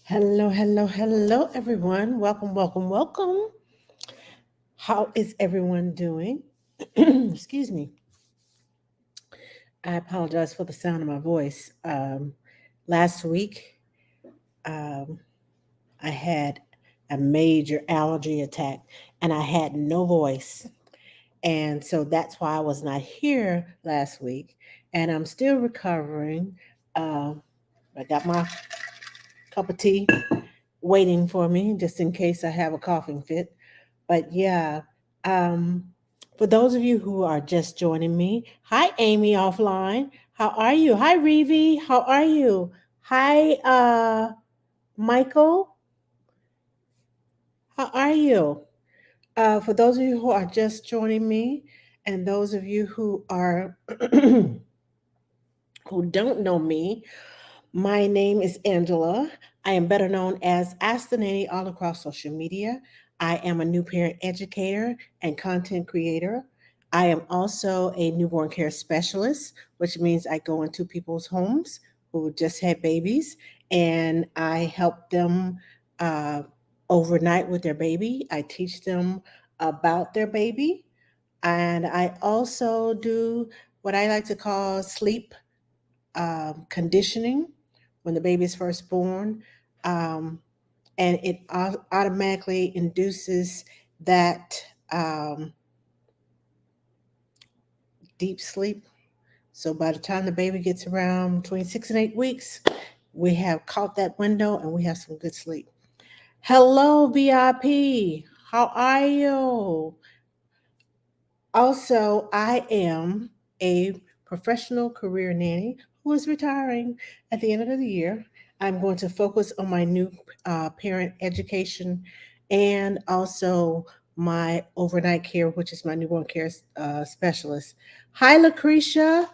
Hello, hello, hello, everyone. Welcome, welcome, welcome. How is everyone doing? Excuse me. I apologize for the sound of my voice. Last week, um, I had a major allergy attack and I had no voice. And so that's why I was not here last week. And I'm still recovering. Uh, I got my cup of tea waiting for me just in case I have a coughing fit. But yeah, um, for those of you who are just joining me, hi Amy offline. How are you? Hi Reevy. How are you? Hi Michael. How are you? For those of you who are just joining me, and those of you who are who don't know me, my name is Angela. I am better known as Ask the Nanny all across social media. I am a new parent educator and content creator. I am also a newborn care specialist, which means I go into people's homes who just had babies and I help them uh, overnight with their baby. I teach them about their baby. And I also do what I like to call sleep conditioning when the baby is first born, um, and it automatically induces that um, deep sleep. So by the time the baby gets around between 6 and 8 weeks, we have caught that window and we have some good sleep. Hello, VIP. How are you? Also, I am a professional career nanny who is retiring at the end of the year. I'm going to focus on my new parent education and also my overnight care, which is my newborn care specialist. Hi, Lucretia.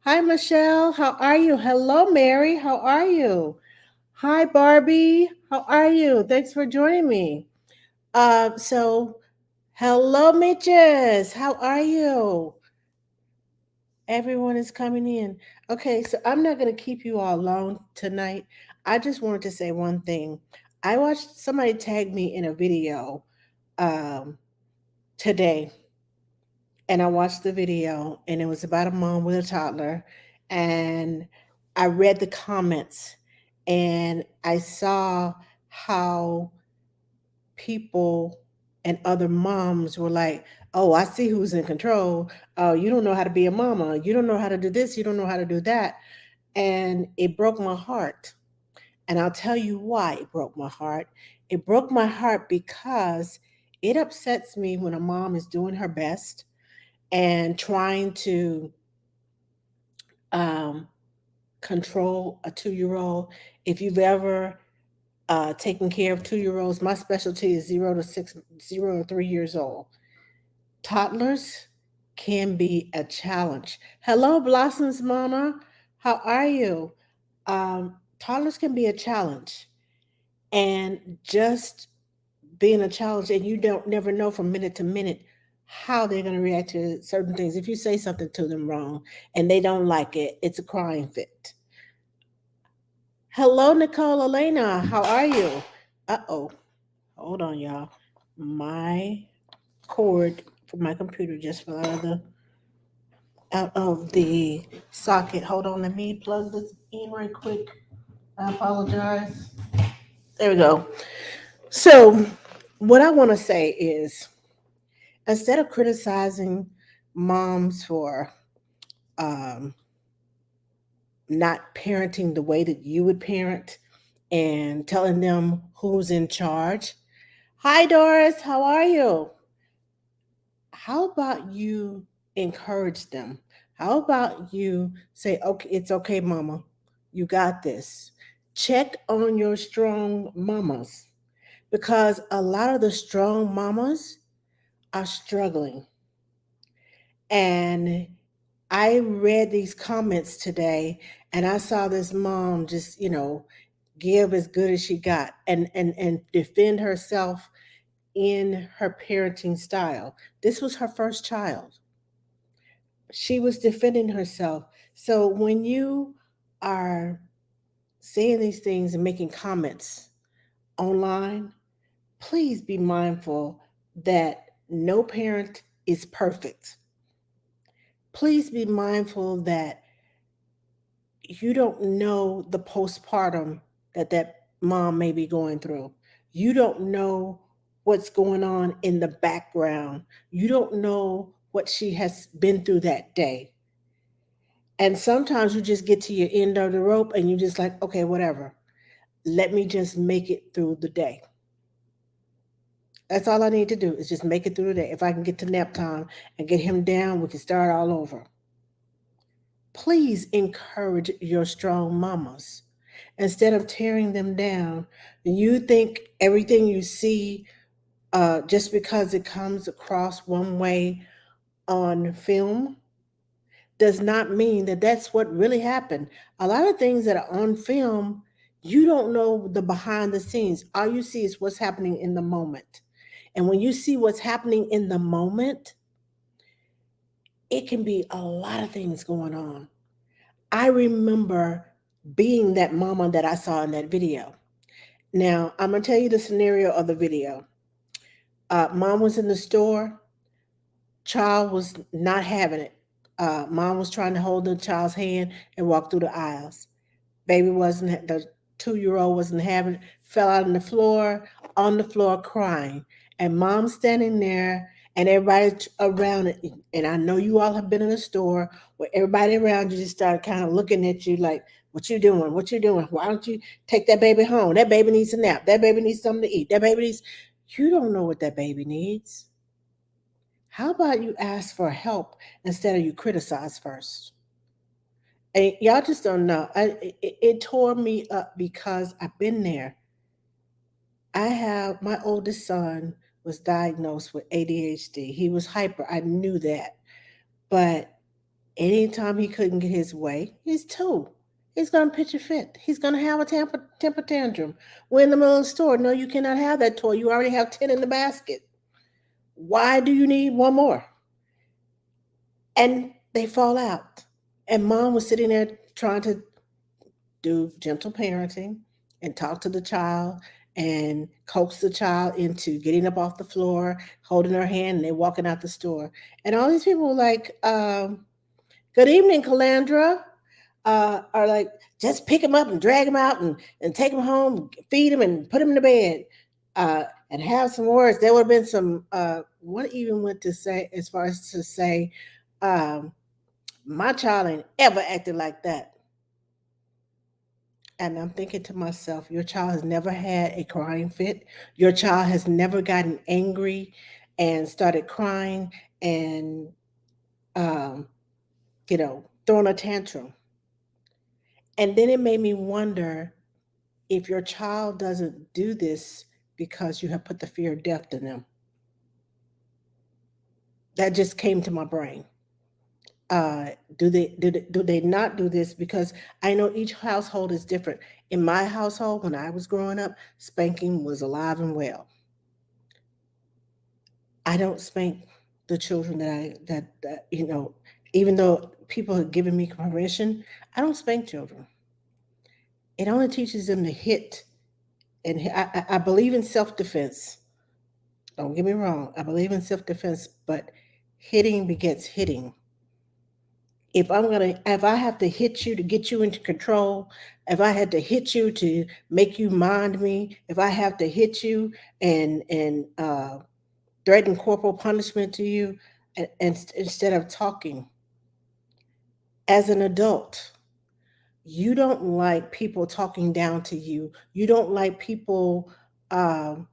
Hi, Michelle. How are you? Hello, Mary. How are you? Hi, Barbie. How are you? Thanks for joining me. So hello, Mitches. How are you? Everyone is coming in. Okay, so I'm not going to keep you all long tonight. I just wanted to say one thing. I watched somebody tag me in a video um, today, and I watched the video, and it was about a mom with a toddler. And I read the comments, and I saw how people and other moms were like, "Oh, I see who's in control. Oh, you don't know how to be a mama. You don't know how to do this. You don't know how to do that." And it broke my heart. And I'll tell you why it broke my heart. It broke my heart because it upsets me when a mom is doing her best and trying to um, control a 2 year old. If you've ever taken care of 2 year olds, my specialty is 0 to 6, 0 to 3 years old. Toddlers can be a challenge. Hello, Blossoms Mama. How are you? Toddlers can be a challenge. And just being a challenge, and you don't never know from minute to minute how they're going to react to certain things. If you say something to them wrong and they don't like it, it's a crying fit. Hello, Nicole Elena. How are you? Uh oh. Hold on, y'all. My cord for my computer just fell out of the socket. Hold on, let me plug this in right quick. I apologize. There we go. So, what I want to say is instead of criticizing moms for um, not parenting the way that you would parent and telling them who's in charge. Hi, Doris. How are you? How about you encourage them? How about you say, okay, it's okay, mama. You got this. Check on your strong mamas because a lot of the strong mamas are struggling. And I read these comments today and I saw this mom just, give as good as she got and defend herself in her parenting style. This was her first child. She was defending herself. So when you are saying these things and making comments, online, please be mindful that no parent is perfect. Please be mindful that you don't know the postpartum that mom may be going through. You don't know what's going on in the background. You don't know what she has been through that day. And sometimes you just get to your end of the rope and you just like, okay, whatever. Let me just make it through the day. That's all I need to do is just make it through the day. If I can get to nap time and get him down, we can start all over. Please encourage your strong mamas instead of tearing them down. You think everything you see, just because it comes across one way on film, does not mean that that's what really happened. A lot of things that are on film, you don't know the behind the scenes. All you see is what's happening in the moment. And when you see what's happening in the moment, it can be a lot of things going on. I remember being that mama that I saw in that video. Now, I'm going to tell you the scenario of the video. Mom was in the store, child was not having it. Mom was trying to hold the child's hand and walk through the aisles. Baby wasn't, the 2 year old wasn't having it, fell out on the floor crying. And mom standing there and everybody around it. And I know you all have been in a store where everybody around you just started kind of looking at you like, what you doing? What you doing? Why don't you take that baby home? That baby needs a nap. That baby needs something to eat. That baby needs, you don't know what that baby needs. How about you ask for help instead of you criticize first? And y'all just don't know. It tore me up because I've been there. I have my oldest son was diagnosed with ADHD. He was hyper. I knew that. But anytime he couldn't get his way, he's two. He's going to pitch a fit. He's going to have a temper tantrum. We're in the middle of the store. No, you cannot have that toy. You already have 10 in the basket. Why do you need one more? And they fall out. And mom was sitting there trying to do gentle parenting and talk to the child and coax the child into getting up off the floor, holding her hand, and they're walking out the store. And all these people were like, good evening, Calandra. Are like, just pick him up and drag him out and take him home, feed him and put him in the bed. And have some words. There would have been some, what even went to say, as far as to say, um, my child ain't ever acted like that. And I'm thinking to myself, your child has never had a crying fit. Your child has never gotten angry and started crying and, um, throwing a tantrum. And then it made me wonder if your child doesn't do this because you have put the fear of death in them. That just came to my brain. uh, do they not do this? Because I know each household is different. In my household, when I was growing up, spanking was alive and well. I don't spank the children that even though people have given me permission, I don't spank children. It only teaches them to hit, and I believe in self defense. Don't get me wrong, I believe in self defense, but hitting begets hitting. If I have to hit you to get you into control, if I had to hit you to make you mind me, if I have to hit you and threaten corporal punishment to you, and instead of talking as an adult, you don't like people talking down to you. You don't like people um,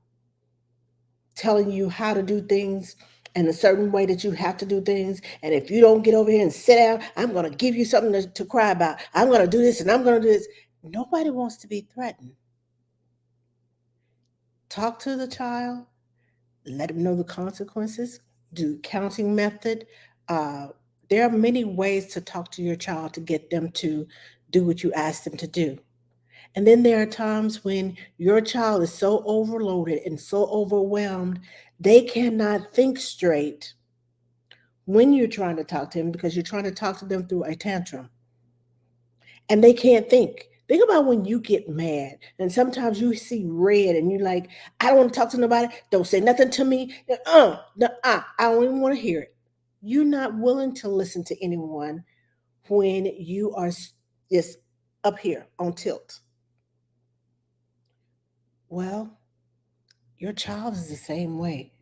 telling you how to do things in a certain way that you have to do things. And if you don't get over here and sit down, I'm going to give you something to cry about. I'm going to do this and I'm going to do this. Nobody wants to be threatened. Talk to the child, let them know the consequences, do counting method. Uh, there are many ways to talk to your child to get them to do what you ask them to do. And then there are times when your child is so overloaded and so overwhelmed, they cannot think straight when you're trying to talk to them because you're trying to talk to them through a tantrum. And they can't think. Think about when you get mad and sometimes you see red and you're like, I don't want to talk to nobody. Don't say nothing to me. I don't even want to hear it. You're not willing to listen to anyone when you are just up here on tilt. Well, your child is the same way.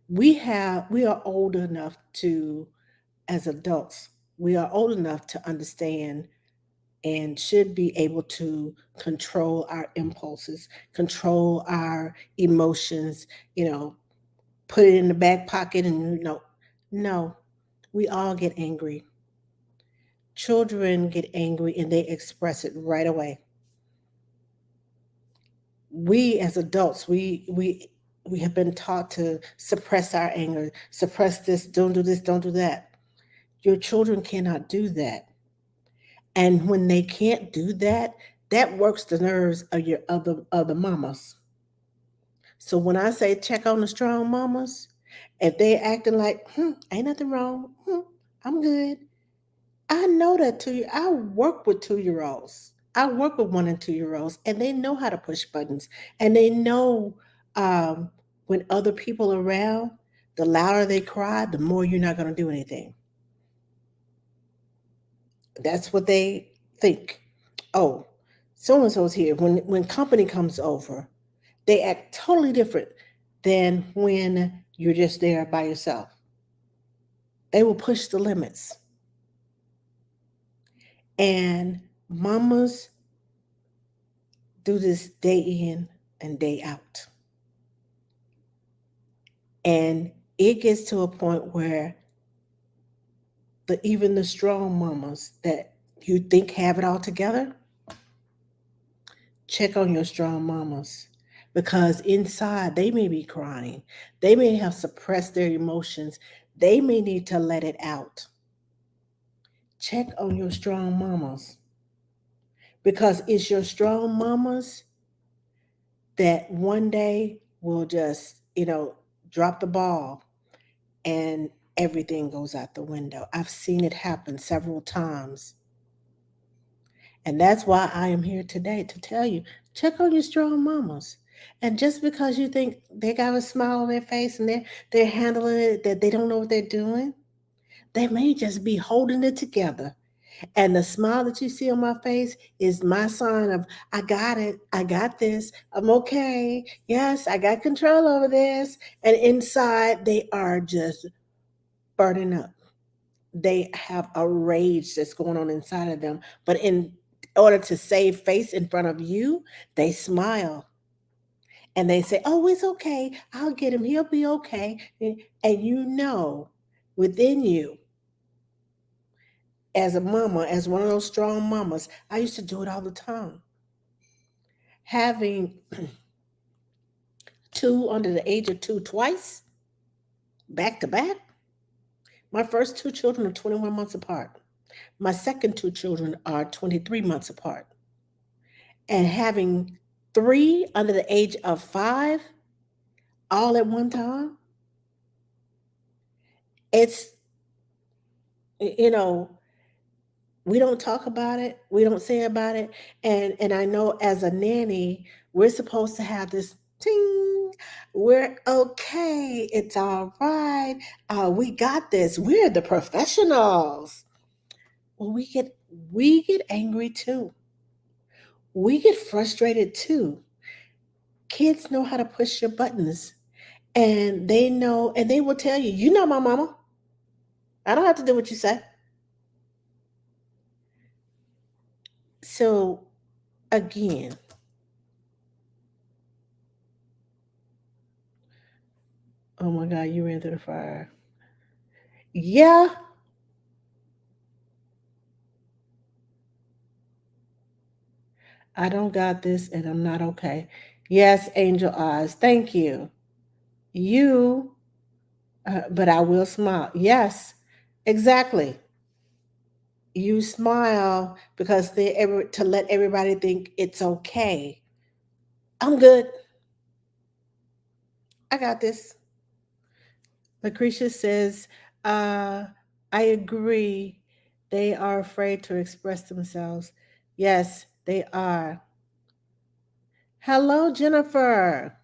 We are old enough to, as adults, we are old enough to understand and should be able to control our impulses, control our emotions, you know, put it in the back pocket and no, we all get angry. Children get angry and they express it right away. We as adults, we have been taught to suppress our anger, suppress this, don't do that. Your children cannot do that. And when they can't do that, that works the nerves of your other mamas. So when I say check on the strong mamas, if they acting like, ain't nothing wrong, I'm good. I know that I work with 2 year olds. I work with 1 and 2 year olds, and they know how to push buttons, and they know um, when other people are around, the louder they cry, the more you're not going to do anything. That's what they think. Oh, so and so's here. When company comes over, they act totally different than when you're just there by yourself. They will push the limits. And mamas do this day in and day out. And it gets to a point where even the strong mamas that you think have it all together, check on your strong mamas because inside they may be crying. They may have suppressed their emotions. They may need to let it out. Check on your strong mamas because it's your strong mamas that one day will just, drop the ball and everything goes out the window. I've seen it happen several times. And that's why I am here today to tell you check on your strong mamas. And just because you think they got a smile on their face and they're handling it, that they don't know what they're doing, they may just be holding it together. And the smile that you see on my face is my sign of I got it. I got this. I'm okay. Yes, I got control over this. And inside they are just burning up. They have a rage that's going on inside of them. But in order to save face in front of you, they smile and they say, oh, it's okay. I'll get him. He'll be okay. And you know within you, as a mama, as one of those strong mamas, I used to do it all the time. Having two under the age of two twice, back to back, my first two children are 21 months apart. My second two children are 23 months apart. And having three under the age of five all at one time, it's, you know, we don't talk about it, we don't say about it. And I know as a nanny, we're supposed to have this ting, we're okay, it's all right, we got this, we're the professionals. Well, we get angry too. We get frustrated too. Kids know how to push your buttons, and they know, and they will tell you, you know my mama. I don't have to do what you say. So again, oh my God, you ran through the fire. Yeah, I don't got this and I'm not okay. Yes, angel eyes. Thank you. You, but I will smile. Yes, exactly. You smile because to let everybody think it's okay. I'm good. I got this. Lucretia says, uh, I agree. They are afraid to express themselves. Yes, They are. Hello, Jennifer.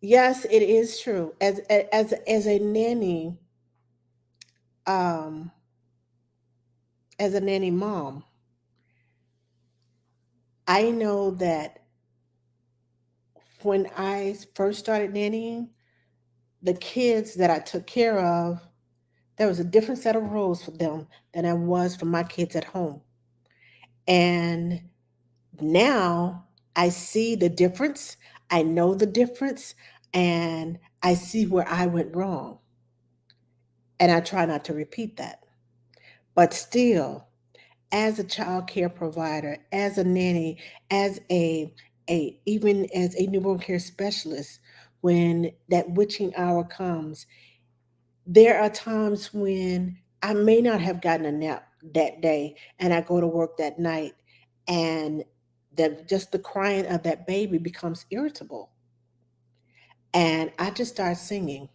Yes, it is true. As a nanny, um, as a nanny mom, I know that when I first started nannying, the kids that I took care of, there was a different set of rules for them than I was for my kids at home. And now I see the difference. I know the difference, and I see where I went wrong. And I try not to repeat that. But still, as a child care provider, as a nanny, as a even as a newborn care specialist, when that witching hour comes, there are times when I may not have gotten a nap that day and I go to work that night and just the crying of that baby becomes irritable. And I just start singing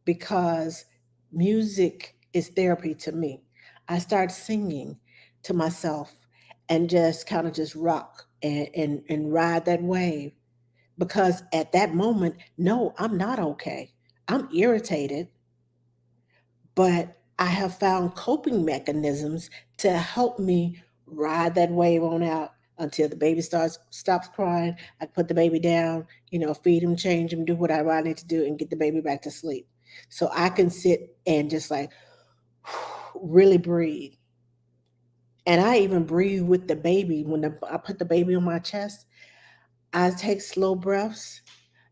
because music is therapy to me. I start singing to myself and just kind of just rock and ride that wave because at that moment, no, I'm not okay. I'm irritated, but I have found coping mechanisms to help me ride that wave on out until the baby stops crying. I put the baby down, feed him, change him, do whatever I need to do, and get the baby back to sleep. So I can sit and just like really breathe. And I even breathe with the baby I put the baby on my chest. I take slow breaths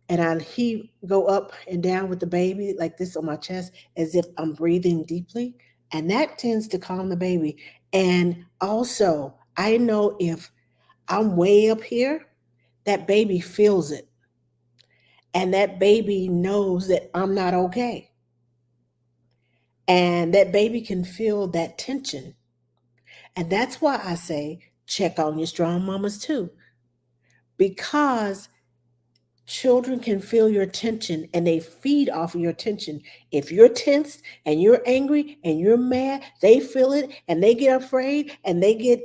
and he go up and down with the baby like this on my chest as if I'm breathing deeply. And that tends to calm the baby. And also, I know if I'm way up here, that baby feels it. And that baby knows that I'm not okay. And that baby can feel that tension. And that's why I say check on your strong mamas too. Because children can feel your tension and they feed off of your tension. If you're tense and you're angry and you're mad, they feel it and they get afraid and they get,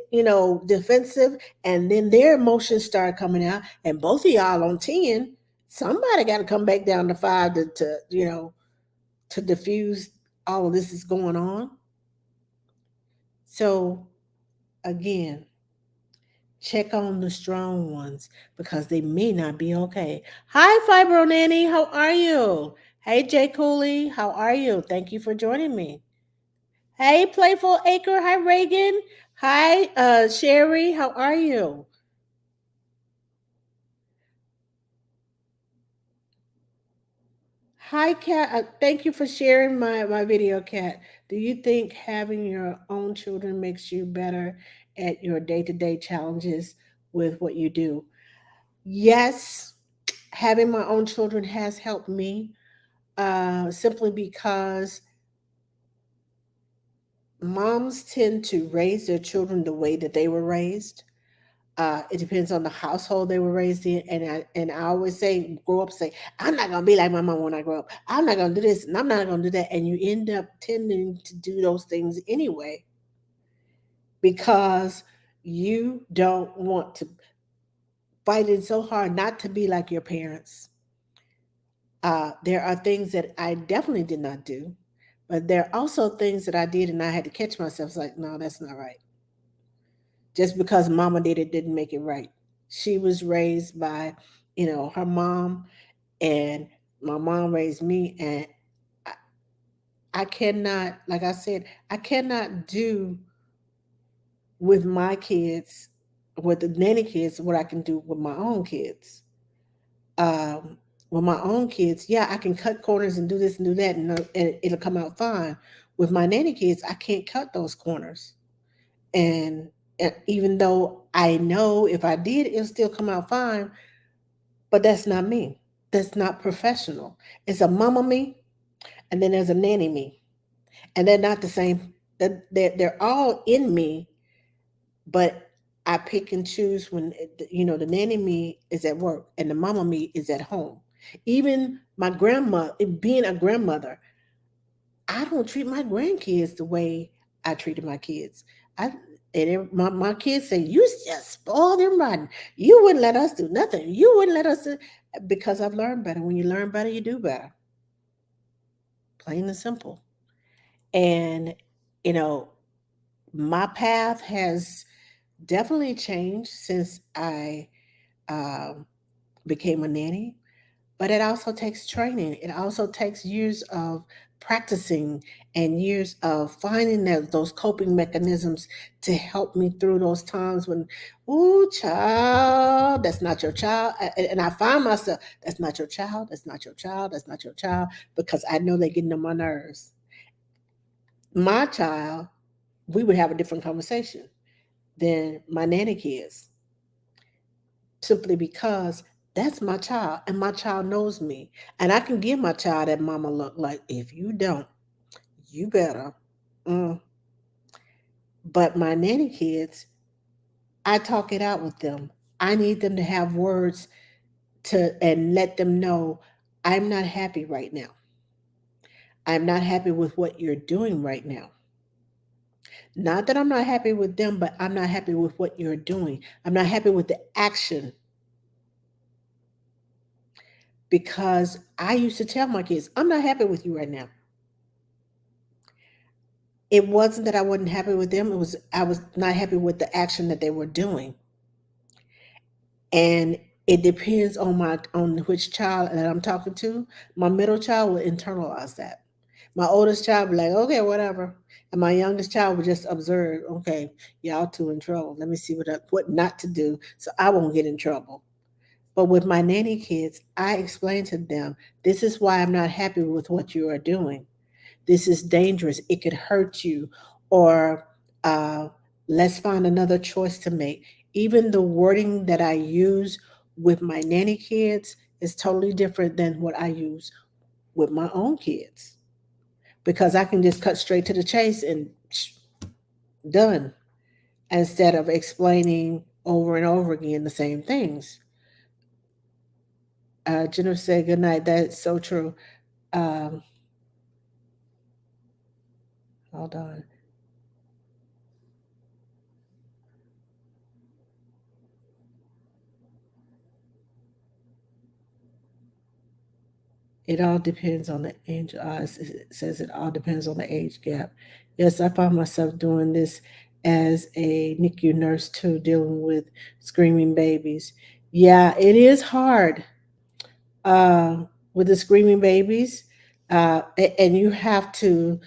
defensive. And then their emotions start coming out. And both of y'all on 10, somebody got to come back down to 5 to diffuse all of this is going on. So again, check on the strong ones because they may not be okay. Hi, Fibro Nanny. How are you? Hey, Jay Cooley. How are you? Thank you for joining me. Hey, Playful Acre. Hi, Reagan. Hi, Sherry. How are you? Hi, Kat. Thank you for sharing my video, Kat. Do you think having your own children makes you better at your day to day challenges with what you do? Yes, having my own children has helped me simply because moms tend to raise their children the way that they were raised. It depends on the household they were raised in, and I always say, grow up, say, I'm not gonna be like my mom when I grow up. I'm not gonna do this, and I'm not gonna do that, and you end up tending to do those things anyway because you don't want to fight it so hard not to be like your parents. There are things that I definitely did not do, but there are also things that I did and I had to catch myself. It's like, no, that's not right. Just because mama did it didn't make it right. She was raised by, her mom, and my mom raised me, and I cannot, like I said, I cannot do with my kids, with the nanny kids, what I can do with my own kids. um, with my own kids, yeah, I can cut corners and do this and do that, and it'll come out fine. With my nanny kids, I can't cut those corners, and even though I know if I did, it'll still come out fine. But that's not me. That's not professional. It's a mama me, and then there's a nanny me, and they're not the same. They're all in me, but I pick and choose when the nanny me is at work and the mama me is at home. Even my grandma, being a grandmother, I don't treat my grandkids the way I treated my kids. I And my kids say, "You just spoiled them rotten. You wouldn't let us do nothing. You wouldn't let us do," because I've learned better. When you learn better, you do better. Plain and simple. And you know, my path has definitely changed since I um, became a nanny. But it also takes training. It also takes years of practicing and years of finding those coping mechanisms to help me through those times when, oh, child, that's not your child. And I find myself, that's not your child, that's not your child, that's not your child, because I know they're getting on my nerves. My child, we would have a different conversation than my nanny kids, simply because that's my child and my child knows me. And I can give my child that mama look like, if you don't, you better. Mm. But my nanny kids, I talk it out with them. I need them to have words to and let them know I'm not happy right now. I'm not happy with what you're doing right now. Not that I'm not happy with them, but I'm not happy with what you're doing. I'm not happy with the action, because I used to tell my kids, I'm not happy with you right now. It wasn't that I wasn't happy with them. It was I was not happy with the action that they were doing. And it depends on which child that I'm talking to. My middle child will internalize that. My oldest child will be like, okay, whatever. And my youngest child will just observe, okay, y'all two in trouble. Let me see what not to do so I won't get in trouble. But with my nanny kids, I explain to them, this is why I'm not happy with what you are doing. This is dangerous. It could hurt you. Or uh, let's find another choice to make. Even the wording that I use with my nanny kids is totally different than what I use with my own kids, because I can just cut straight to the chase and done, instead of explaining over and over again the same things. Jennifer said, good night. That's so true. Um, Hold on. It all depends on the age. It says it all depends on the age gap. Yes, I find myself doing this as a NICU nurse too, dealing with screaming babies. Yeah, it is hard uh, with the screaming babies, and you have to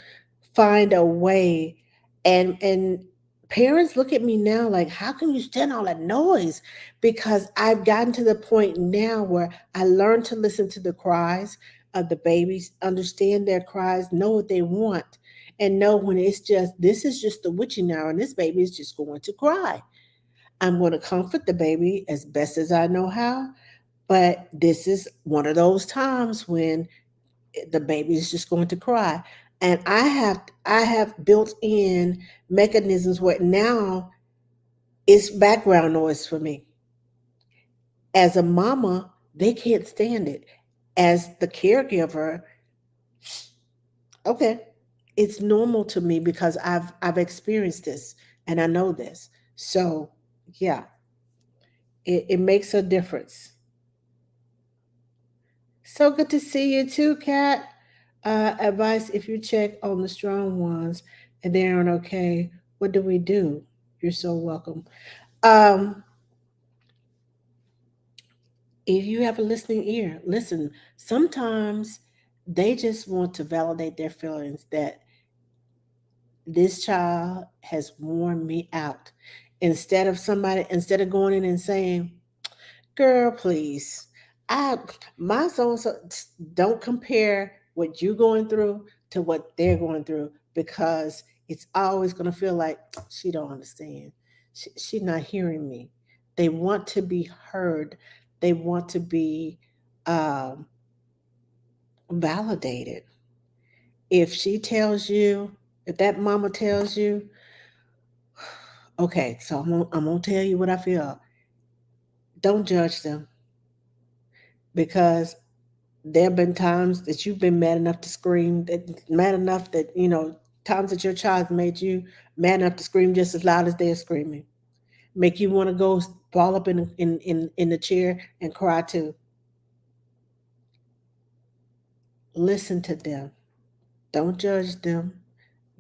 find a way. And parents look at me now like, how can you stand all that noise? Because I've gotten to the point now where I learned to listen to the cries of the babies, understand their cries, know what they want, and know when it's just, this is just the witching hour and this baby is just going to cry. I'm going to comfort the baby as best as I know how, but this is one of those times when the baby is just going to cry. And I have built in mechanisms where now it's background noise for me. As a mama, they can't stand it. As the caregiver, okay, it's normal to me because I've experienced this and I know this. So yeah, it makes a difference. So good to see you too, Kat. Advice: if you check on the strong ones and they aren't okay, what do we do? You're so welcome. Um, if you have a listening ear, listen. Sometimes they just want to validate their feelings that this child has worn me out. Instead of going in and saying, girl, please. I my so so don't compare what you're going through to what they're going through, because it's always going to feel like she don't understand. She's not hearing me. They want to be heard. They want to be um, validated. If she tells you, if that mama tells you, okay, so I'm gonna tell you what I feel. Don't judge them, because there have been times that you've been mad enough to scream, that mad enough that times that your child made you man enough to scream just as loud as they're screaming, make you want to go ball up in the chair and cry too. Listen to them. Don't judge them.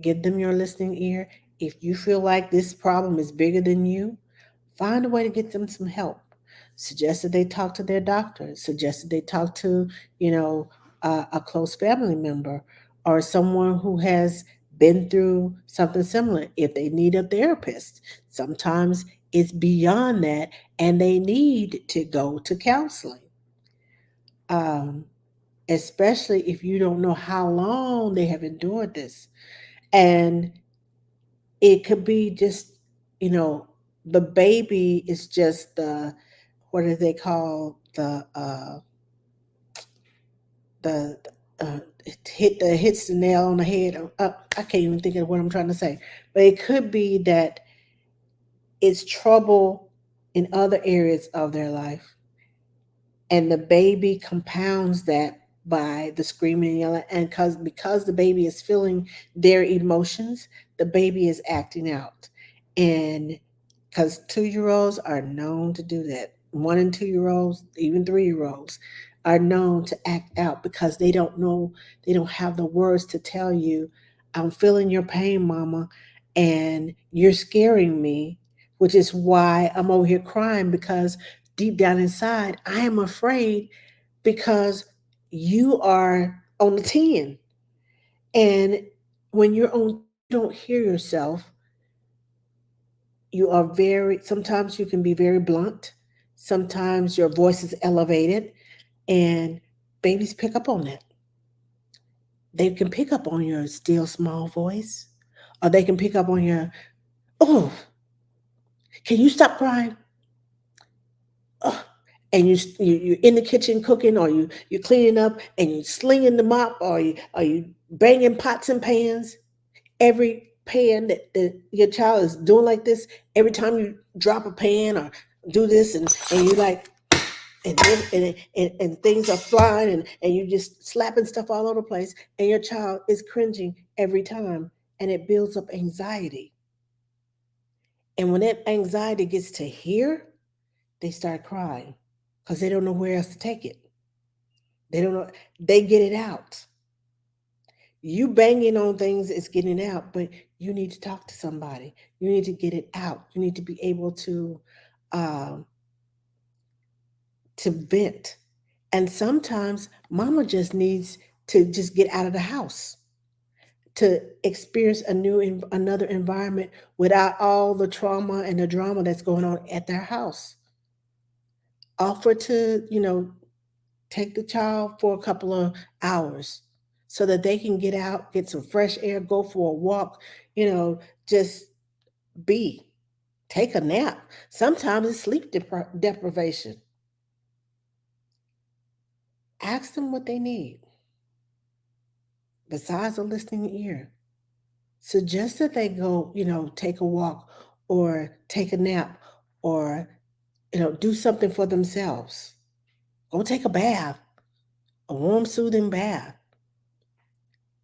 Give them your listening ear. If you feel like this problem is bigger than you, find a way to get them some help. Suggest that they talk to their doctor. Suggest that they talk to, you know, a close family member or someone who has been through something similar. If they need a therapist, sometimes it's beyond that, and they need to go to counseling. Um, Especially if you don't know how long they have endured this, and it could be just, you know, the baby is just the, what do they call the hits the nail on the head. I can't even think of what I'm trying to say, but it could be that it's trouble in other areas of their life, and the baby compounds that by the screaming and yelling, and because the baby is feeling their emotions, the baby is acting out. And because 2 year olds are known to do that. 1 and 2 year olds, even 3 year olds, are known to act out because they don't know, they don't have the words to tell you, I'm feeling your pain, mama, and you're scaring me, which is why I'm over here crying, because deep down inside, I am afraid because you are on the 10. And when you're on 10, you don't hear yourself. You are very, sometimes you can be very blunt. Sometimes your voice is elevated, and babies pick up on that. They can pick up on your still small voice, or they can pick up on your, oh, can you stop crying? Oh. And you're in the kitchen cooking, or you're cleaning up, and you're slinging the mop, or you banging pots and pans. Every pan that your child is doing like this, every time you drop a pan or do this, and you like, and things are flying, and you just slapping stuff all over the place, and your child is cringing every time, and it builds up anxiety. And when that anxiety gets to here, they start crying because they don't know where else to take it. They don't know, they get it out. You banging on things is getting out, but you need to talk to somebody. You need to get it out. You need to be able um, to vent. And sometimes mama just needs to just get out of the house, to experience another environment without all the trauma and the drama that's going on at their house. Offer to, take the child for a couple of hours so that they can get out, get some fresh air, go for a walk, just be, take a nap. Sometimes it's sleep deprivation. Ask them what they need besides a listening ear. Suggest that they go, take a walk or take a nap, or, do something for themselves. Go take a bath, a warm, soothing bath.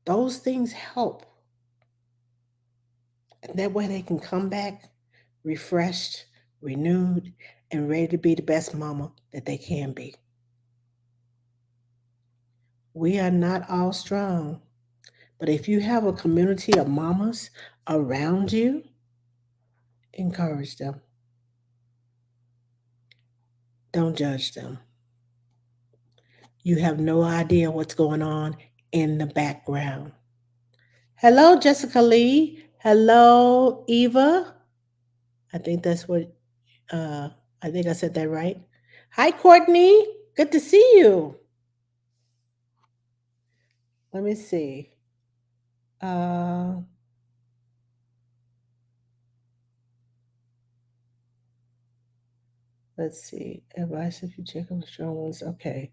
Those things help. And that way they can come back refreshed, renewed, and ready to be the best mama that they can be. We are not all strong, but if you have a community of mamas around you, encourage them. Don't judge them. You have no idea what's going on in the background. Hello, Jessica Lee. Hello, Eva. I think that's what, uh, I think I said that right. Hi, Courtney. Good to see you. Let me see. Uh, let's see. Advice if you check on the strong ones. Okay.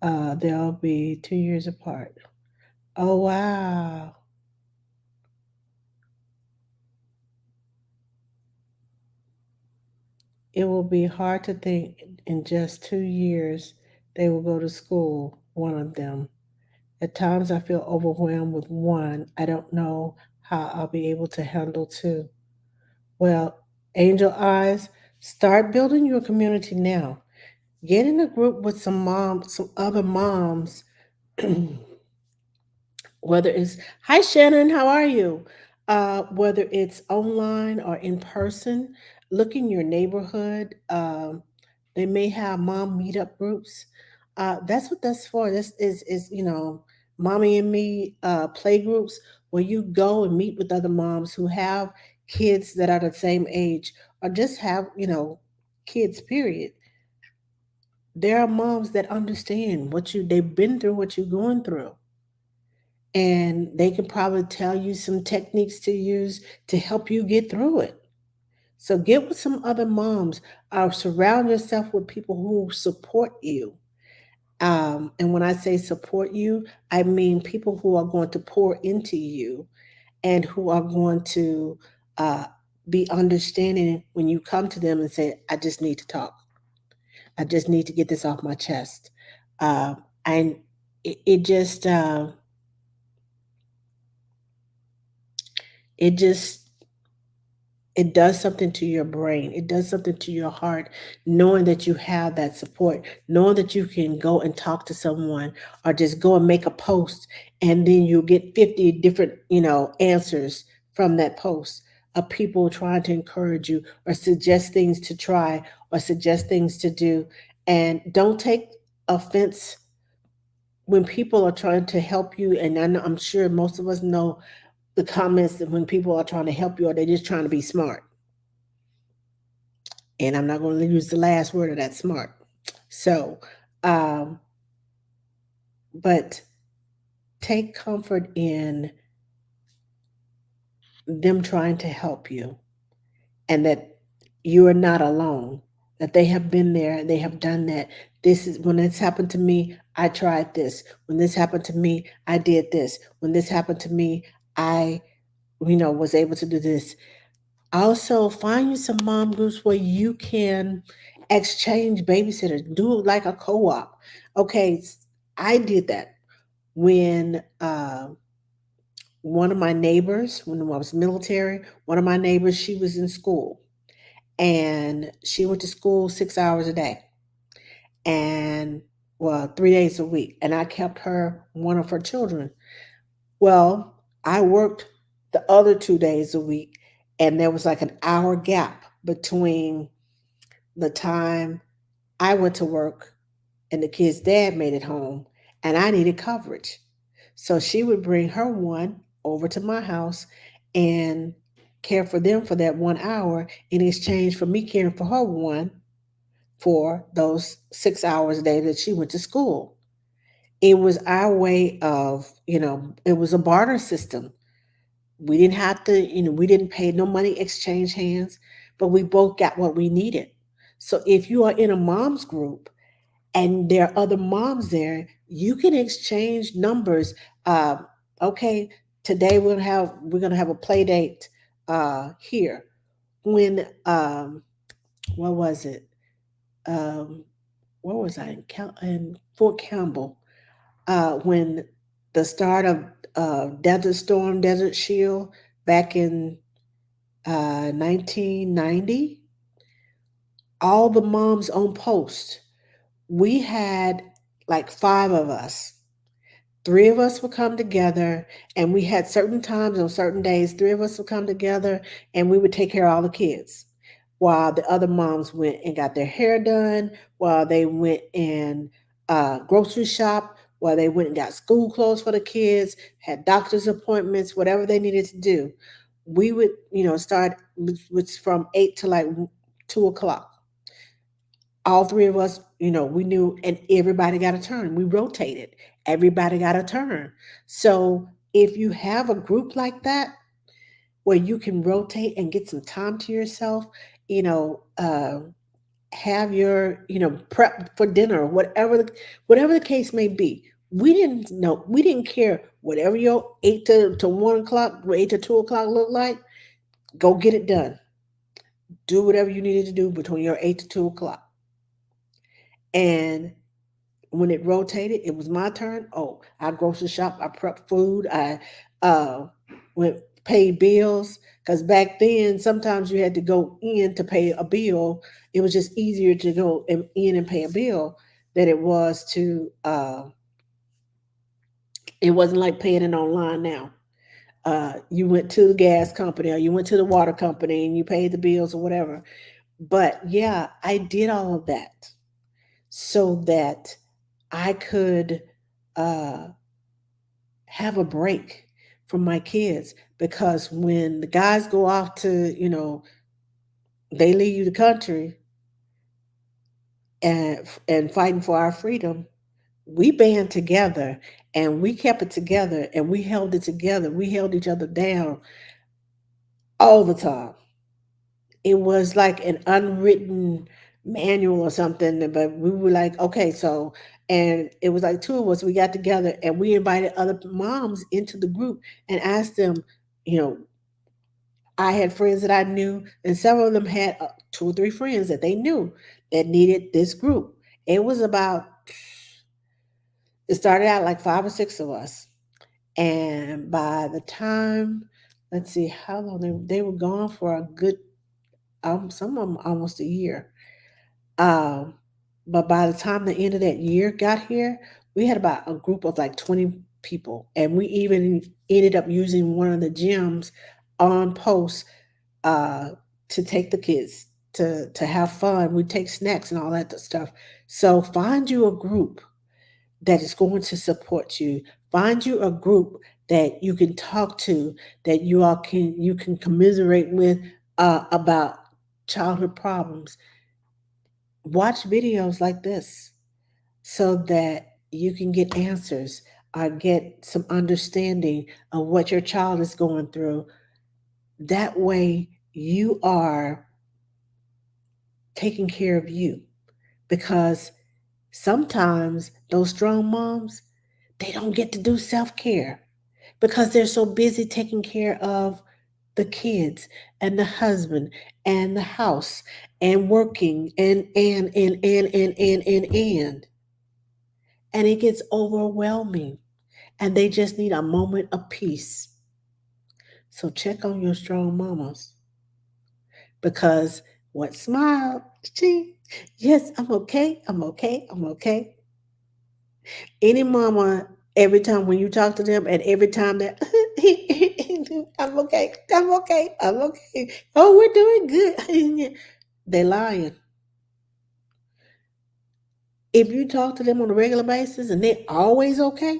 They'll be 2 years apart. Oh, wow. It will be hard to think in just 2 years they will go to school, one of them. At times I feel overwhelmed with one. I don't know how I'll be able to handle too. Well, Angel Eyes, start building your community now. Get in a group with some moms, some other moms, whether it's hi Shannon, how are you? Whether it's online or in person, look in your neighborhood. They may have mom meetup groups. That's what that's for. This is mommy and me play groups where you go and meet with other moms who have kids that are the same age or just have kids. Period. There are moms that understand what they've been through, what you're going through, and they can probably tell you some techniques to use to help you get through it. So get with some other moms. Surround yourself with people who support you. And when I say support you, I mean people who are going to pour into you and who are going to uh, be understanding when you come to them and say, I just need to talk. I just need to get this off my chest. Uh, and it just, it just it does something to your brain. It does something to your heart, knowing that you have that support, knowing that you can go and talk to someone or just go and make a post and then you get 50 different, answers from that post of people trying to encourage you or suggest things to try or suggest things to do. And don't take offense when people are trying to help you. And I'm sure most of us know the comments that when people are trying to help you or they're just trying to be smart, and I'm not going to use the last word of that smart. So, um, but take comfort in them trying to help you and that you are not alone, that they have been there, they have done that. This is when this happened to me, I tried this. When this happened to me, I did this. When this happened to me, I, was able to do this. Also, find you some mom groups where you can exchange babysitters. Do it like a co-op. Okay, I did that when one of my neighbors, when I was military, one of my neighbors, she was in school and she went to school 6 hours a day and well, 3 days a week. And I kept her one of her children. Well, I worked the other 2 days a week, and there was like an hour gap between the time I went to work and the kid's dad made it home, and I needed coverage. So she would bring her one over to my house and care for them for that 1 hour in exchange for me caring for her one for those 6 hours a day that she went to school. It was our way of, it was a barter system. We didn't have to, we didn't pay no money, exchange hands, but we both got what we needed. So if you are in a mom's group and there are other moms there, you can exchange numbers. Uh, okay, today we're gonna have a play date here. When what was it? Um, where was I in Fort Campbell? When the start of Desert Storm, Desert Shield back in 1990, all the moms on post, we had like five of us. Three of us would come together, and we had certain times on certain days. Three of us would come together, and we would take care of all the kids, while the other moms went and got their hair done, while they went and grocery shop, while they went and got school clothes for the kids, had doctor's appointments, whatever they needed to do. We would, start with from 8 to like 2 o'clock. All three of us, we knew, and everybody got a turn. We rotated. Everybody got a turn. So if you have a group like that where you can rotate and get some time to yourself, you know, uh, have your, prep for dinner, whatever the case may be. We didn't care whatever your 8 to 1 o'clock, 8 to 2 o'clock look like. Go get it done. Do whatever you needed to do between your 8 to 2 o'clock. And when it rotated, it was my turn. Oh, I grocery shop, I prep food, I uh, went pay bills. Because back then, sometimes you had to go in to pay a bill. It was just easier to go in and pay a bill than it was to. It wasn't like paying it online now. You went to the gas company or you went to the water company and you paid the bills or whatever. But yeah, I did all of that so that I could uh, have a break from my kids. Because when the guys go off to, they leave the country and fighting for our freedom, we band together and we kept it together and we held it together. We held each other down all the time. It was like an unwritten manual or something, but we were like, okay, so, and it was like two of us, we got together and we invited other moms into the group and asked them, you know, I had friends that I knew, and several of them had two or three friends that they knew that needed this group. It was about, it started out like five or six of us. And by the time, let's see, how long they were gone for a good, some of them almost a year. Um, but by the time the end of that year got here, we had about a group of like 20 people. And we even ended up using one of the gyms on post uh, to take the kids to have fun. We take snacks and all that stuff. So find you a group that is going to support you. Find you a group that you can talk to, that you can commiserate with about childhood problems. Watch videos like this so that you can get answers or get some understanding of what your child is going through. That way, you are taking care of you, because sometimes those strong moms, they don't get to do self-care because they're so busy taking care of the kids and the husband and the house and working and it gets overwhelming and they just need a moment of peace. So check on your strong mamas, because what smile, she, yes, I'm okay, I'm okay, I'm okay. Any mama, every time when you talk to them, and every time that I'm okay, I'm okay, I'm okay. Oh, we're doing good. They're lying. If you talk to them on a regular basis and they're always okay,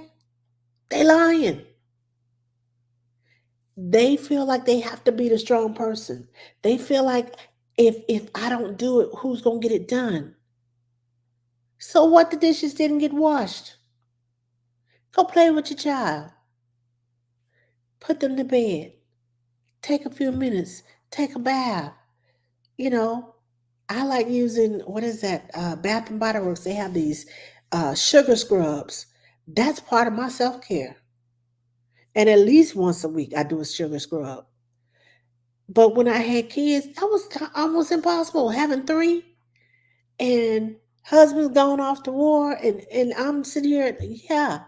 they lying. They feel like they have to be the strong person. They feel like if I don't do it, who's gonna get it done? So what, the dishes didn't get washed? Go play with your child. Put them to bed. Take a few minutes. Take a bath. You know, I like using, what is that? Bath and Body Works. They have these sugar scrubs. That's part of my self care. And at least once a week, I do a sugar scrub. But when I had kids, that was almost impossible. Having three and husband's gone off to war, and I'm sitting here, yeah.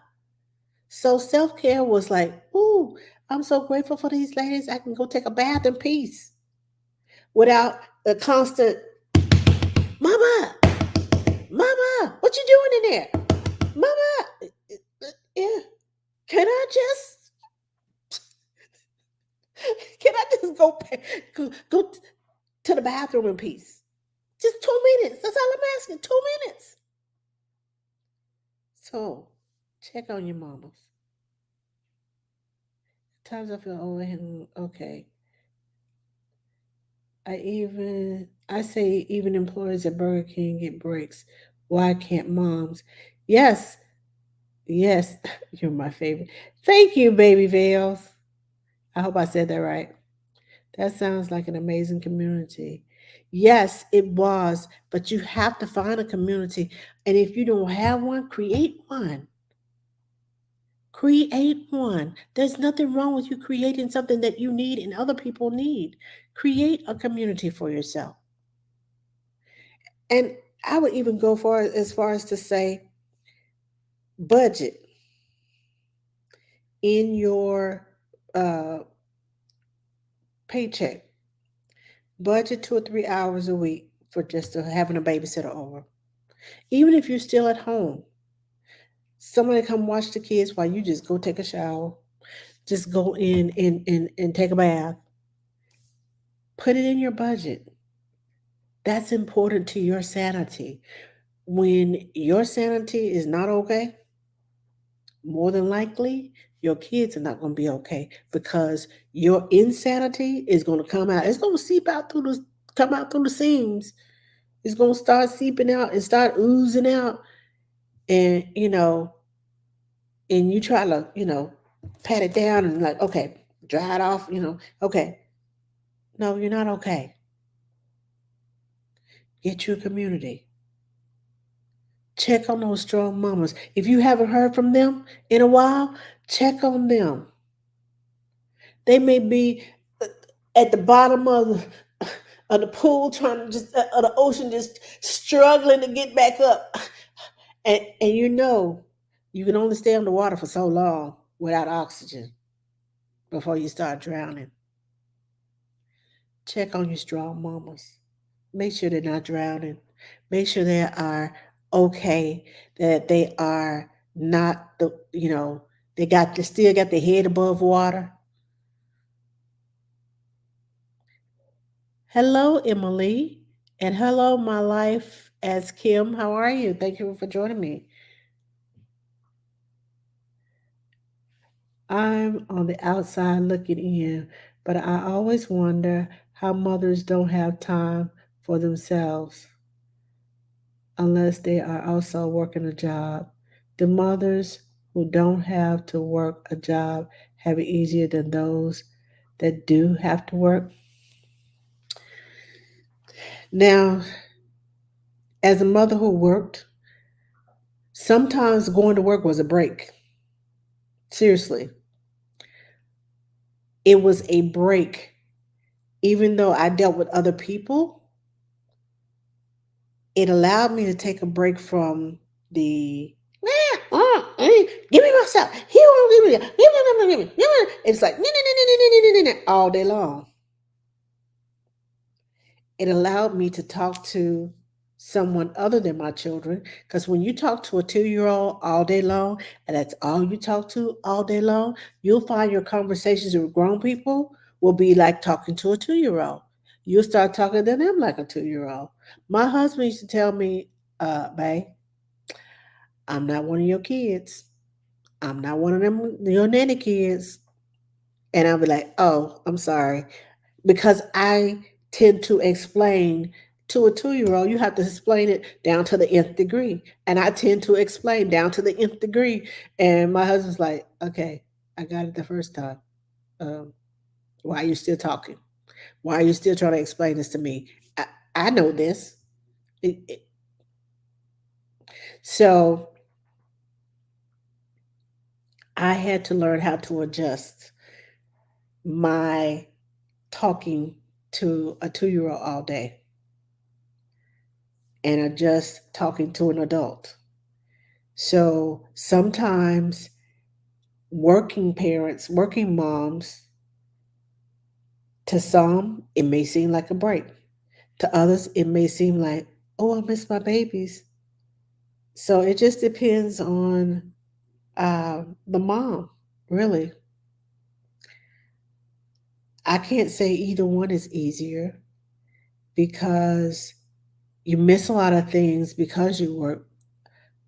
So self care was like, ooh, I'm so grateful for these ladies. I can go take a bath in peace without the constant, mama, mama, what you doing in there? Mama, yeah. Can I just, can I just go to the bathroom in peace? Just 2 minutes. That's all I'm asking. 2 minutes. So check on your mamas. Times I feel overwhelmed. Okay. I say even employees at Burger King get breaks. Why can't moms? Yes, yes, you're my favorite. Thank you, Baby Vales. I hope I said that right. That sounds like an amazing community. Yes, it was, but you have to find a community. And if you don't have one, create one. Create one. There's nothing wrong with you creating something that you need and other people need. Create a community for yourself. And I would even go far as to say budget in your uh, paycheck. Budget 2 or 3 hours a week for just having a babysitter over. Even if you're still at home, somebody come watch the kids while you just go take a shower, just go in and take a bath. Put it in your budget. That's important to your sanity. When your sanity is not okay, more than likely your kids are not going to be okay because your insanity is going to come out. It's going to seep out through the come out through the seams. It's going to start seeping out and start oozing out, and and you try to pat it down and like, okay, dry it off. Okay, no, you're not okay. Get your community. Check on those strong mamas. If you haven't heard from them in a while, check on them. They may be at the bottom of the pool, trying to just of the ocean, just struggling to get back up. And you can only stay underwater for so long without oxygen before you start drowning. Check on your strong mamas. Make sure they're not drowning. Make sure they are okay. That they are not they still got their head above water. Hello, Emily. And hello, my life as Kim. How are you? Thank you for joining me. I'm on the outside looking in, but I always wonder how mothers don't have time for themselves unless they are also working a job. The mothers who don't have to work a job have it easier than those that do have to work. Now, as a mother who worked, sometimes going to work was a break. Seriously, it was a break. Even though I dealt with other people, it allowed me to take a break from the give me myself. He won't give me. Give me. It's like all day long. It allowed me to talk to someone other than my children. Because when you talk to a 2 year old all day long, and that's all you talk to all day long, you'll find your conversations with grown people will be like talking to a 2 year old. You'll start talking to them like a 2 year old. My husband used to tell me, babe, I'm not one of your kids. I'm not one of them, your nanny kids. And I'll be like, oh, I'm sorry. Because I tend to explain to a 2 year old, you have to explain it down to the nth degree. And I tend to explain down to the nth degree. And my husband's like, okay, I got it the first time. Um, why are you still talking? Why are you still trying to explain this to me? I know this. It- it- so I had to learn how to adjust my talking to a 2 year old all day and adjust talking to an adult. So sometimes working parents, working moms, to some, it may seem like a break. To others, it may seem like, oh, I miss my babies. So it just depends on the mom, really. I can't say either one is easier because you miss a lot of things because you work,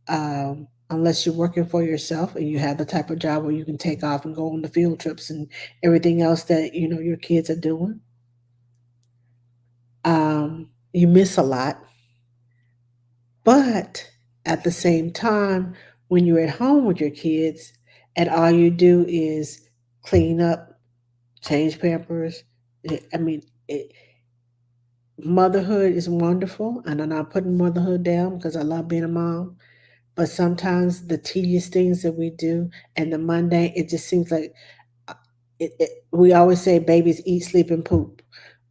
unless you're working for yourself and you have the type of job where you can take off and go on the field trips and everything else that your kids are doing. You miss a lot, but at the same time, when you're at home with your kids and all you do is clean up, change pampers, I mean, motherhood is wonderful, and I'm not putting motherhood down because I love being a mom. But sometimes the tedious things that we do and the mundane, it just seems like we always say babies eat, sleep, and poop.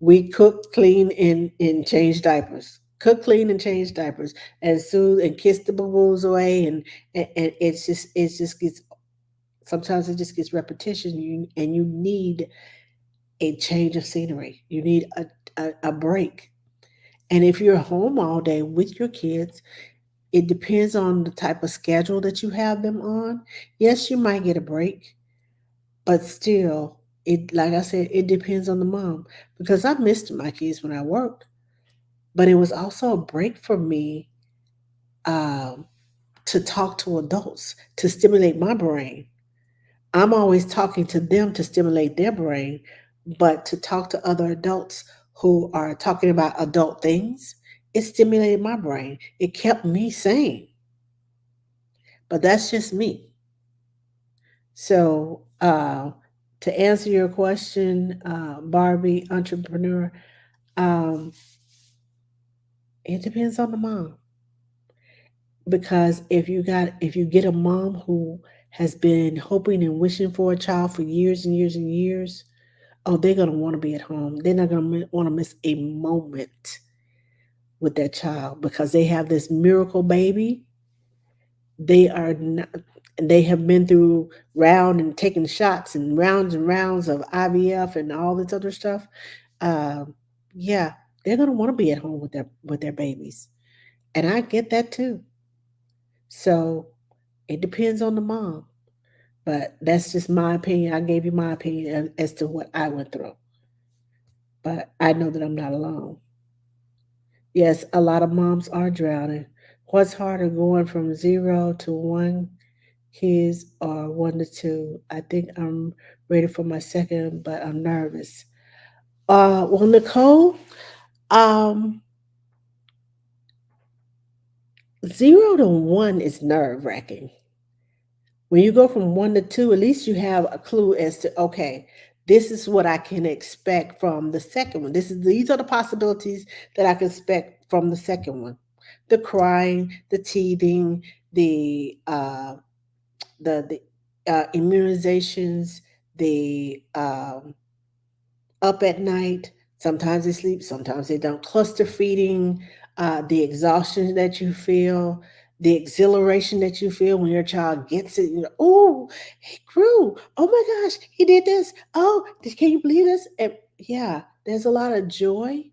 We cook, clean, and change diapers. Cook, clean, and change diapers, and soothe and kiss the boo boos away, and it just gets sometimes it just gets repetition. You need a change of scenery. You need a break. And if you're home all day with your kids, it depends on the type of schedule that you have them on. Yes, you might get a break, but still, it like I said, it depends on the mom because I missed my kids when I worked, but it was also a break for me um, to talk to adults to stimulate my brain. I'm always talking to them to stimulate their brain, but to talk to other adults who are talking about adult things, it stimulated my brain. It kept me sane. But that's just me. So, to answer your question, Barbie, entrepreneur, um, it depends on the mom. Because if you get a mom who has been hoping and wishing for a child for years and years and years, oh, they're gonna want to be at home. They're not gonna want to miss a moment with that child because they have this miracle baby. They are not, they have been through round and taking shots and rounds of IVF and all this other stuff. Um, yeah, they're gonna want to be at home with their babies, and I get that too. So it depends on the mom, but that's just my opinion. I gave you my opinion as to what I went through, but I know that I'm not alone. Yes, a lot of moms are drowning. What's harder, going from 0 to 1 kids or 1 to 2? I think I'm ready for my second, but I'm nervous. Well, Nicole, um, 0 to 1 is nerve wracking. When you go from 1 to 2, at least you have a clue as to, okay, this is what I can expect from the second one. These are the possibilities that I can expect from the second one. The crying, the teething, the immunizations, the up at night. Sometimes they sleep, sometimes they don't. Cluster feeding, the exhaustion that you feel, the exhilaration that you feel when your child gets it. You know, oh, he grew. Oh my gosh, he did this. Oh, can you believe this? And yeah, there's a lot of joy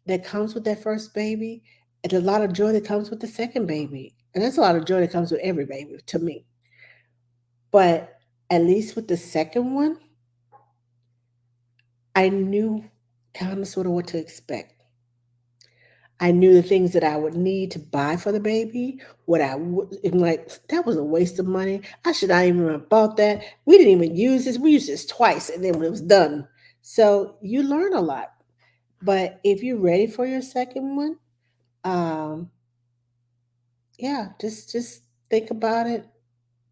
that comes with that first baby, and a lot of joy that comes with the second baby. And there's a lot of joy that comes with every baby to me. But at least with the second one, I knew kind of sort of what to expect. I knew the things that I would need to buy for the baby. What I would, and like, that was a waste of money. I should not even have bought that. We didn't even use this. We used this twice and then when it was done. So you learn a lot. But if you're ready for your second one, um, yeah, just think about it,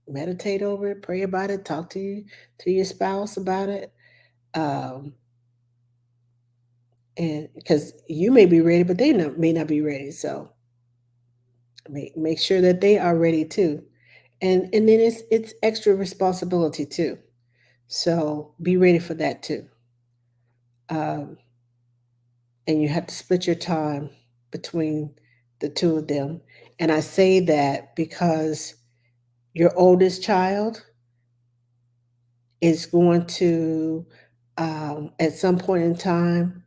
meditate over it, pray about it, talk to your spouse about it. Um, and because you may be ready, but may not be ready. So make sure that they are ready too. And then it's extra responsibility too. So be ready for that too. Um, and you have to split your time between the two of them. And I say that because your oldest child is going to, at some point in time,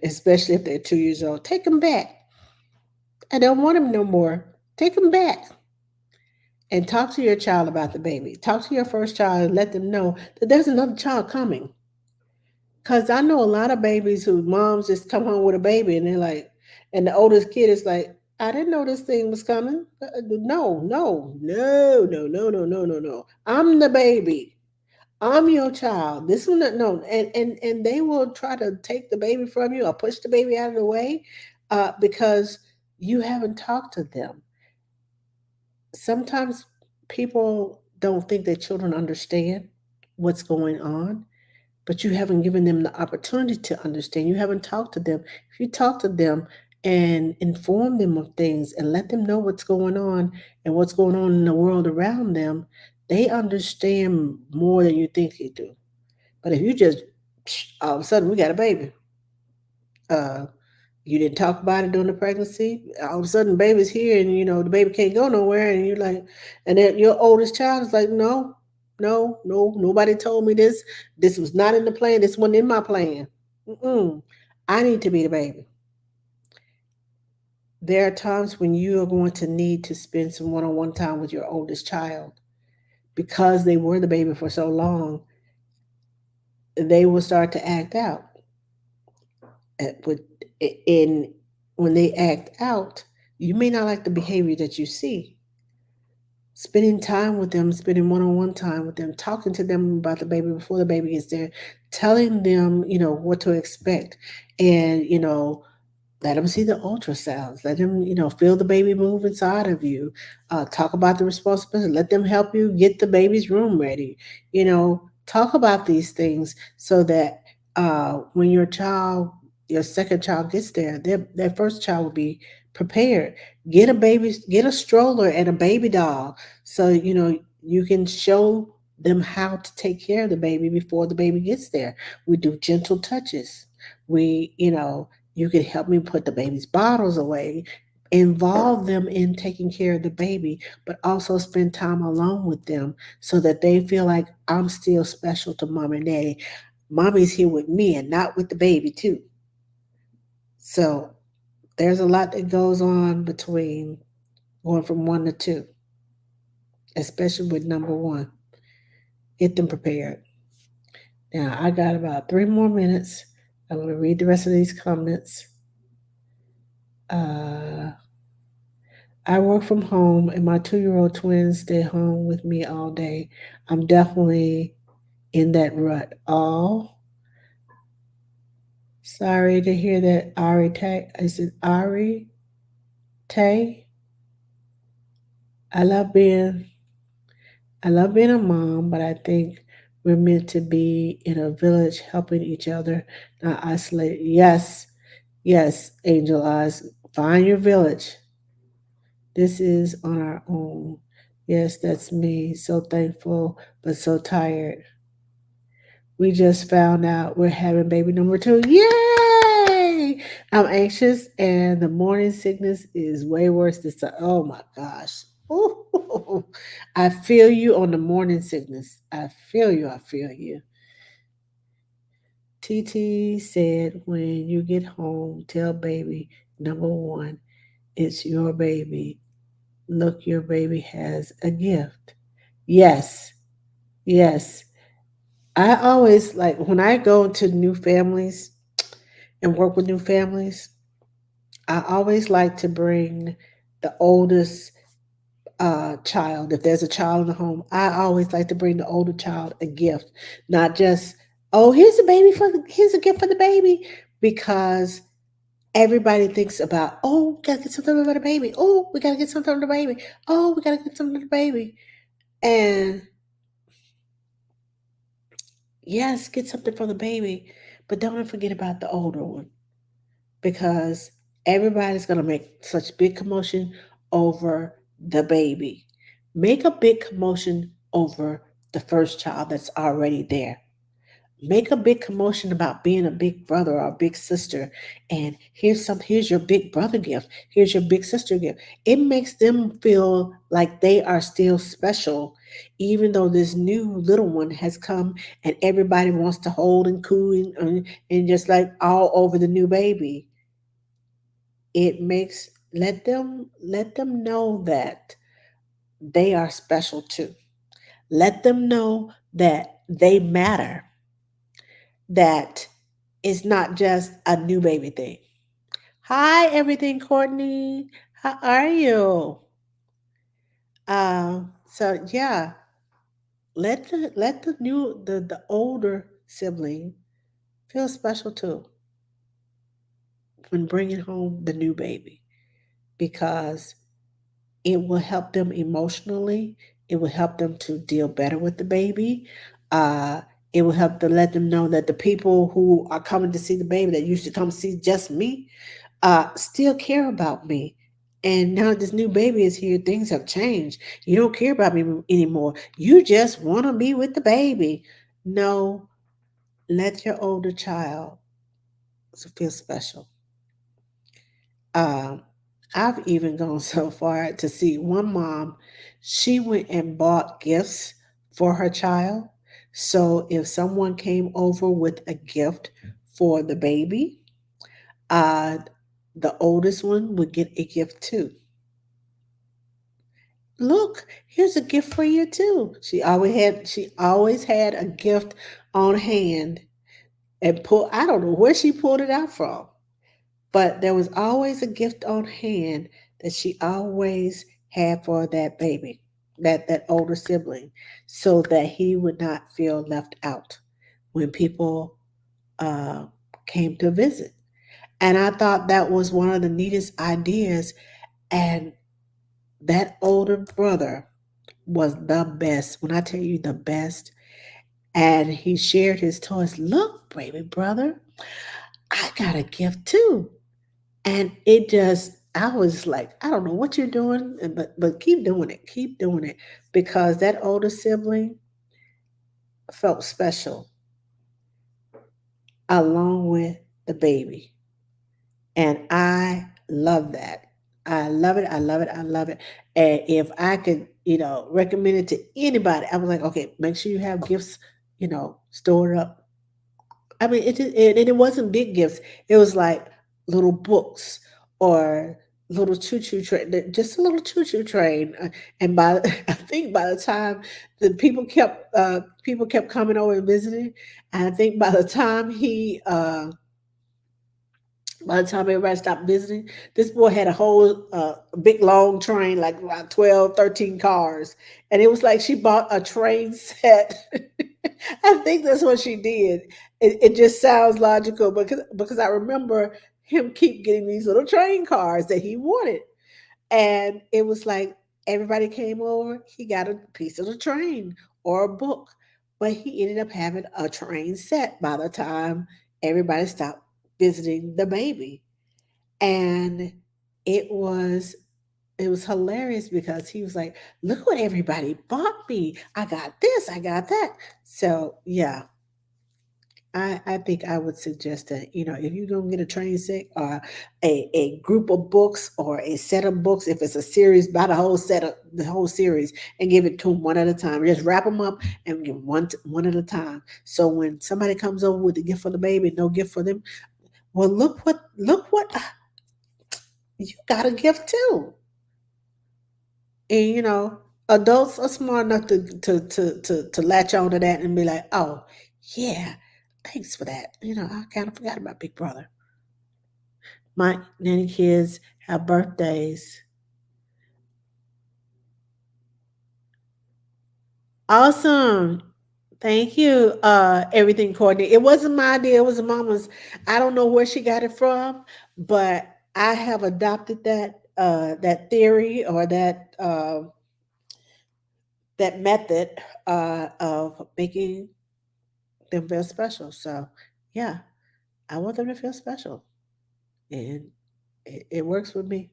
especially if they're 2 years old, take them back. I don't want them no more. Take them back and talk to your child about the baby. Talk to your first child and let them know that there's another child coming. Because I know a lot of babies whose moms just come home with a baby and they're like, and the oldest kid is like, I didn't know this thing was coming. No, no, no, no, no, no, no, no, no. I'm the baby. I'm your child. This one, no, and they will try to take the baby from you or push the baby out of the way, because you haven't talked to them. Sometimes people don't think that children understand what's going on, but you haven't given them the opportunity to understand. You haven't talked to them. If you talk to them and inform them of things and let them know what's going on and what's going on in the world around them, they understand more than you think they do. But if you just all of a sudden we got a baby, uh, you didn't talk about it during the pregnancy. All of a sudden, baby's here, and the baby can't go nowhere, and you're like, and then your oldest child is like, no. No, no, nobody told me this. This was not in the plan. This wasn't in my plan. Mm-mm. I need to be the baby. There are times when you are going to need to spend some one on one time with your oldest child because they were the baby for so long. They will start to act out. With in when they act out, you may not like the behavior that you see. Spending time with them, spending one on one time with them, talking to them about the baby before the baby gets there, telling them, what to expect. And, let them see the ultrasounds. Let them, feel the baby move inside of you. Talk about the responsibility. Let them help you get the baby's room ready. Talk about these things so that when your second child gets there, their first child will be prepared. Get a stroller and a baby doll so you can show them how to take care of the baby before the baby gets there. We do gentle touches. You can help me put the baby's bottles away, involve them in taking care of the baby, but also spend time alone with them so that they feel like I'm still special to mom and daddy. Mommy's here with me and not with the baby, too. So there's a lot that goes on between going from one to two, especially with number one. Get them prepared. Now, I got about 3 more minutes. I'm going to read the rest of these comments. Uh, I work from home, and my 2-year-old twins stay home with me all day. I'm definitely in that rut. Oh, sorry to hear that, Ari Tay. Is it Ari Tay? I love being I love being a mom, but I think we're meant to be in a village helping each other, not isolated. Yes, yes, Angel Eyes. Find your village. This is on our own. Yes, that's me. So thankful, but so tired. We just found out we're having baby number two. Yay! I'm anxious, and the morning sickness is way worse this time. Oh my gosh. Ooh, I feel you on the morning sickness. I feel you. I feel you. TT said, when you get home, tell baby number one, it's your baby. Look, your baby has a gift. Yes, yes. I always like when I go to new families and work with new families, I always like to bring the oldest child. If there's a child in the home, I always like to bring the older child a gift, not just, oh, here's a gift for the baby, because everybody thinks about, oh, we gotta get something for the baby. Oh, we gotta get something for the baby. Oh, we gotta get something for the baby. And yes, get something for the baby, but don't forget about the older one, because everybody's going to make such big commotion over the baby. Make a big commotion over the first child that's already there. Make a big commotion about being a big brother or a big sister. And here's your big brother gift. Here's your big sister gift. It makes them feel like they are still special, even though this new little one has come and everybody wants to hold and coo and just like all over the new baby. It makes let them know that they are special too. Let them know that they matter, that it's not just a new baby thing. Hi, everything, Courtney. How are you? So yeah, let the older sibling feel special too when bringing home the new baby, because it will help them emotionally. It will help them to deal better with the baby. Uh, it will help to let them know that the people who are coming to see the baby that used to come see just me still care about me. And now that this new baby is here, things have changed. You don't care about me anymore. You just want to be with the baby. No, let your older child feel special. Um, I've even gone so far to see one mom, she went and bought gifts for her child. So if someone came over with a gift for the baby, uh, the oldest one would get a gift too. Look, here's a gift for you too. She always had a gift on hand and I don't know where she pulled it out from, but there was always a gift on hand that she always had for that baby, that older sibling, so that he would not feel left out when people uh, came to visit. And I thought that was one of the neatest ideas. And that older brother was the best. When I tell you the best, and he shared his toys. Look, baby brother, I got a gift too. And I was like, I don't know what you're doing, but keep doing it, because that older sibling felt special along with the baby, and I love that. I love it. I love it. I love it. And if I could, recommend it to anybody, I was like, okay, make sure you have gifts, stored up. I mean, and it wasn't big gifts. It was like little books or little choo choo train, just a little choo choo train. And by I think by the time the people kept coming over and visiting, and I think by the time everybody stopped visiting, this boy had a whole big long train, like about 12, 13 cars. And it was like she bought a train set. I think that's what she did. It just sounds logical because I remember him keep getting these little train cars that he wanted. And it was like everybody came over, he got a piece of the train or a book. But he ended up having a train set by the time everybody stopped visiting the baby. And it was it was hilarious because he was like, look what everybody bought me. I got this, I got that. So yeah, I think I would suggest that, if you're gonna get a train set or a group of books or a set of books, if it's a series, buy the whole series and give it to them one at a time. Just wrap them up and give one at a time. So when somebody comes over with a gift for the baby, no gift for them, well, look what you got a gift too. And adults are smart enough to latch on to that and be like, oh yeah, thanks for that. I kind of forgot about Big Brother. My nanny kids have birthdays. Awesome. Thank you. Everything Courtney. It wasn't my idea, it was mama's. I don't know where she got it from, but I have adopted that theory or that method of making them feel special. So yeah, I want them to feel special. And it works with me.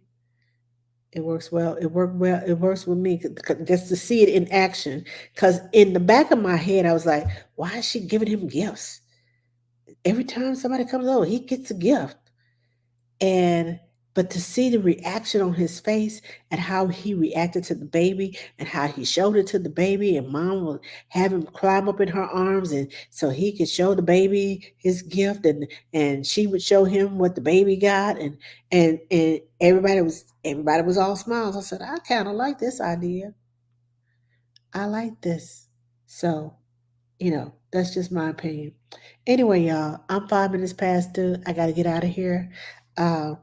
It works well. It worked well. It works with me just to see it in action. Because in the back of my head, I was like, why is she giving him gifts? Every time somebody comes over, he gets a gift. And but to see the reaction on his face and how he reacted to the baby and how he showed it to the baby, and mom would have him climb up in her arms and so he could show the baby his gift, and she would show him what the baby got, and everybody was all smiles. I said, I kind of like this idea. I like this. So that's just my opinion. Anyway, y'all, I'm 5 minutes past due. I got to get out of here. Uh,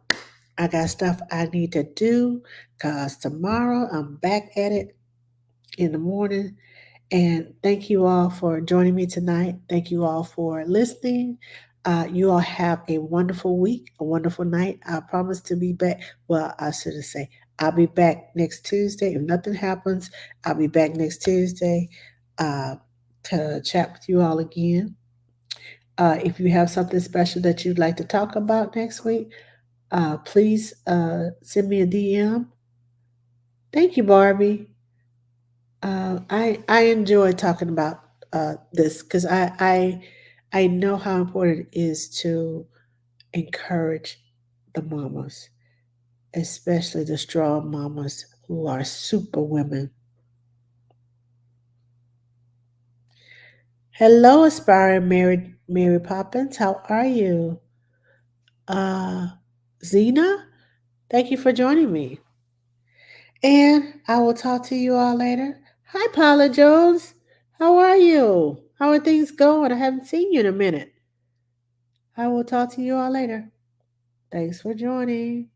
I got stuff I need to do because tomorrow I'm back at it in the morning. And thank you all for joining me tonight. Thank you all for listening. You all have a wonderful week, a wonderful night. I promise to be back. Well, I should have said I'll be back next Tuesday. If nothing happens, I'll be back next Tuesday uh, to chat with you all again. If you have something special that you'd like to talk about next week, please send me a DM. Thank you, Barbie. I enjoy talking about this because I know how important it is to encourage the mamas, especially the strong mamas who are super women. Hello, aspiring Mary Poppins. How are you? Uh, Zena, thank you for joining me. And I will talk to you all later. Hi, Paula Jones. How are you? How are things going? I haven't seen you in a minute. I will talk to you all later. Thanks for joining.